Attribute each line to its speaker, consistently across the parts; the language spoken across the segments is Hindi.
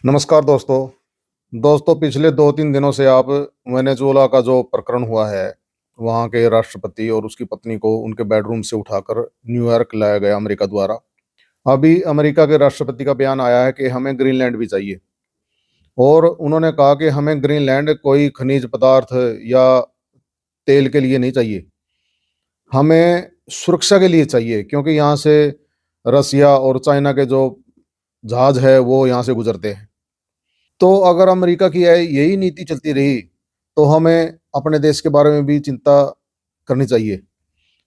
Speaker 1: नमस्कार दोस्तों पिछले 2-3 दिनों से आप वेनेजुएला का जो प्रकरण हुआ है, वहाँ के राष्ट्रपति और उसकी पत्नी को उनके बेडरूम से उठाकर न्यूयॉर्क लाया गया अमेरिका द्वारा। अभी अमेरिका के राष्ट्रपति का बयान आया है कि हमें ग्रीनलैंड भी चाहिए और उन्होंने कहा कि हमें ग्रीनलैंड कोई खनिज पदार्थ या तेल के लिए नहीं चाहिए, हमें सुरक्षा के लिए चाहिए क्योंकि यहाँ से रसिया और चाइना के जो जहाज है वो यहाँ से गुजरते हैं। तो अगर अमेरिका की यही नीति चलती रही तो हमें अपने देश के बारे में भी चिंता करनी चाहिए।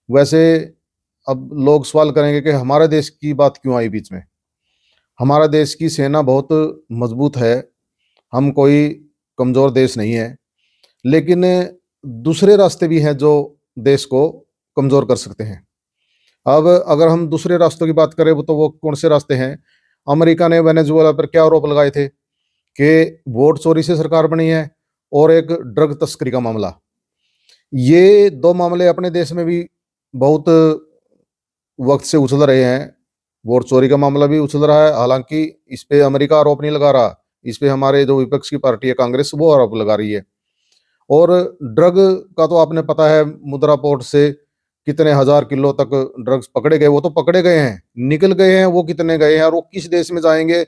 Speaker 1: वैसे अब लोग सवाल करेंगे कि हमारे देश की बात क्यों आई बीच में? हमारा देश की सेना बहुत मजबूत है, हम कोई कमज़ोर देश नहीं है, लेकिन दूसरे रास्ते भी हैं जो देश को कमज़ोर कर सकते हैं। अब अगर हम दूसरे रास्तों की बात करें तो वो कौन से रास्ते हैं? अमेरिका ने वेनेजुएला पर क्या आरोप लगाए थे कि वोट चोरी से सरकार बनी है और एक ड्रग तस्करी का मामला। ये 2 मामले अपने देश में भी बहुत वक़्त से उछल रहे हैं। वोट चोरी का मामला भी उछल रहा है, हालाँकि इस पे अमेरिका आरोप नहीं लगा रहा, इस पे हमारे जो विपक्ष की पार्टी है कांग्रेस वो आरोप लगा रही है। और ड्रग का तो आपने पता है मुद्रा पोर्ट से कितने हज़ार किलो तक ड्रग्स पकड़े गए, वो तो पकड़े गए हैं, निकल गए हैं वो कितने गए हैं और वो किस देश में जाएँगे,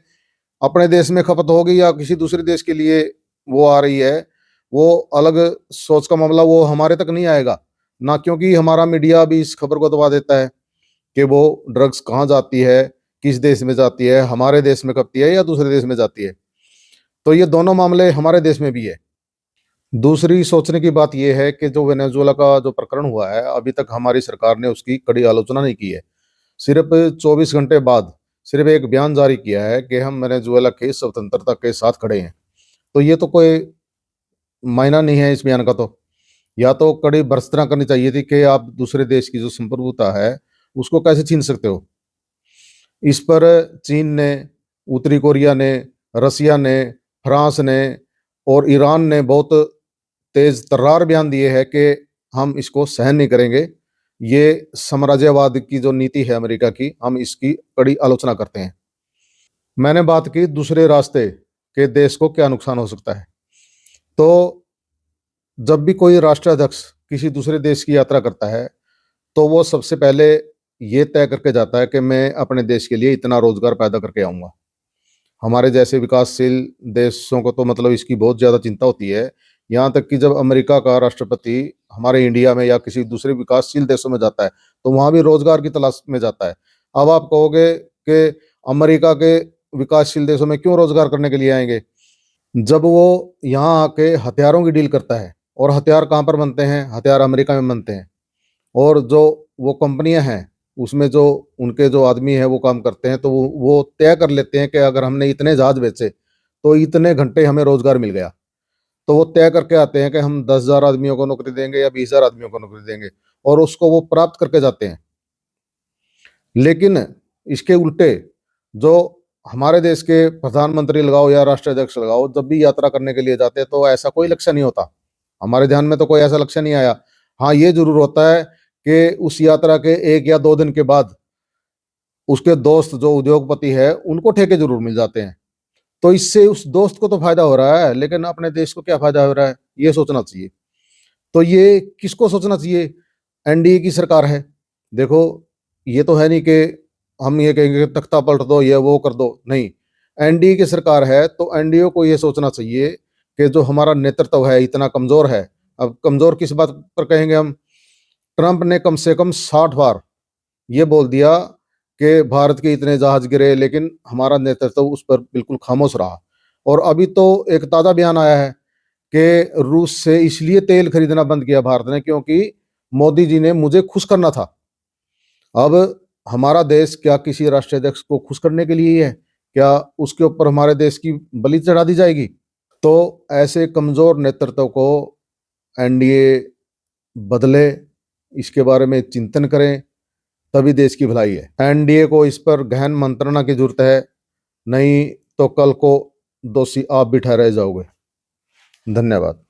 Speaker 1: अपने देश में खपत होगी या किसी दूसरे देश के लिए वो आ रही है, वो अलग सोच का मामला, वो हमारे तक नहीं आएगा। ना क्योंकि हमारा मीडिया भी इस खबर को दबा देता है कि वो ड्रग्स कहाँ जाती है, किस देश में जाती है, हमारे देश में खपती है या दूसरे देश में जाती है। तो ये दोनों मामले हमारे देश में भी है। दूसरी सोचने की बात ये है कि जो वेनेजुएला का जो प्रकरण हुआ है, अभी तक हमारी सरकार ने उसकी कड़ी आलोचना नहीं की है। सिर्फ़ 24 घंटे बाद सिर्फ़ एक बयान जारी किया है कि हम वेनेजुएला की स्वतंत्रता के साथ खड़े हैं। तो ये तो कोई मायना नहीं है इस बयान का तो। या तो कड़ी भर्त्सना करनी चाहिए थी कि आप दूसरे देश की जो संप्रभुता है, उसको कैसे छीन सकते हो? इस पर चीन ने, उत्तरी कोरिया ने, रसिया ने, फ्रांस ने और ईरान ने बहुत तेज़ तर्रार बयान दिए हैं कि हम इसको सहन नहीं करेंगे। ये साम्राज्यवाद की जो नीति है अमेरिका की, हम इसकी कड़ी आलोचना करते हैं। मैंने बात की दूसरे रास्ते के देश को क्या नुकसान हो सकता है। तो जब भी कोई राष्ट्राध्यक्ष किसी दूसरे देश की यात्रा करता है, तो वो सबसे पहले ये तय करके जाता है कि मैं अपने देश के लिए इतना रोज़गार पैदा करके आऊँगा। हमारे जैसे विकासशील देशों को तो मतलब इसकी बहुत ज़्यादा चिंता होती है। यहाँ तक कि जब अमेरिका का राष्ट्रपति हमारे इंडिया में या किसी दूसरे विकासशील देशों में जाता है, तो वहाँ भी रोज़गार की तलाश में जाता है। अब आप कहोगे कि अमेरिका के विकासशील देशों में क्यों रोज़गार करने के लिए आएँगे? जब वो यहाँ आके हथियारों की डील करता है और हथियार कहाँ पर बनते हैं? हथियार अमेरिका में बनते हैं और जो वो कंपनियाँ हैं, उसमें जो उनके जो आदमी हैं वो काम करते हैं, तो वो तय कर लेते हैं कि अगर हमने इतने जहाज बेचे, तो इतने घंटे हमें रोज़गार मिल गया। तो वो तय करके आते हैं कि हम 10,000 आदमियों को नौकरी देंगे या 20,000 आदमियों को नौकरी देंगे और उसको वो प्राप्त करके जाते हैं। लेकिन इसके उल्टे जो हमारे देश के प्रधानमंत्री लगाओ या राष्ट्राध्यक्ष लगाओ, जब भी यात्रा करने के लिए जाते हैं तो ऐसा कोई लक्ष्य नहीं होता। हमारे ध्यान में तो कोई ऐसा लक्ष्य नहीं आया। हाँ, ये ज़रूर होता है कि उस यात्रा के 1 या 2 दिन के बाद उसके दोस्त जो उद्योगपति है, उनको ठेके ज़रूर मिल जाते हैं। तो इससे उस दोस्त को तो फ़ायदा हो रहा है, लेकिन अपने देश को क्या फ़ायदा हो रहा है, ये सोचना चाहिए। तो ये किसको सोचना चाहिए? एनडीए की सरकार है। देखो, ये तो है नहीं कि हम ये कहेंगे कि तख्ता पलट दो, ये वो कर दो, नहीं। एनडीए की सरकार है, तो एनडीए को ये सोचना चाहिए कि जो हमारा नेतृत्व है, इतना कमज़ोर है। अब कमज़ोर किस बात पर कहेंगे हम? ट्रंप ने कम से कम 60 बार ये बोल दिया कि भारत के इतने जहाज़ गिरे, लेकिन हमारा नेतृत्व उस पर बिल्कुल खामोश रहा। और अभी तो एक ताज़ा बयान आया है कि रूस से इसलिए तेल खरीदना बंद किया भारत ने क्योंकि मोदी जी ने मुझे खुश करना था। अब हमारा देश क्या किसी राष्ट्राध्यक्ष को खुश करने के लिए ही है? क्या उसके ऊपर हमारे देश की बलि चढ़ा दी जाएगी? तो ऐसे कमज़ोर नेतृत्व को एनडीए बदले, इसके बारे में चिंतन करें, तभी देश की भलाई है। एनडीए को इस पर गहन मंत्रणा की ज़रूरत है, नहीं तो कल को दोषी आप भी ठहराए जाओगे। धन्यवाद।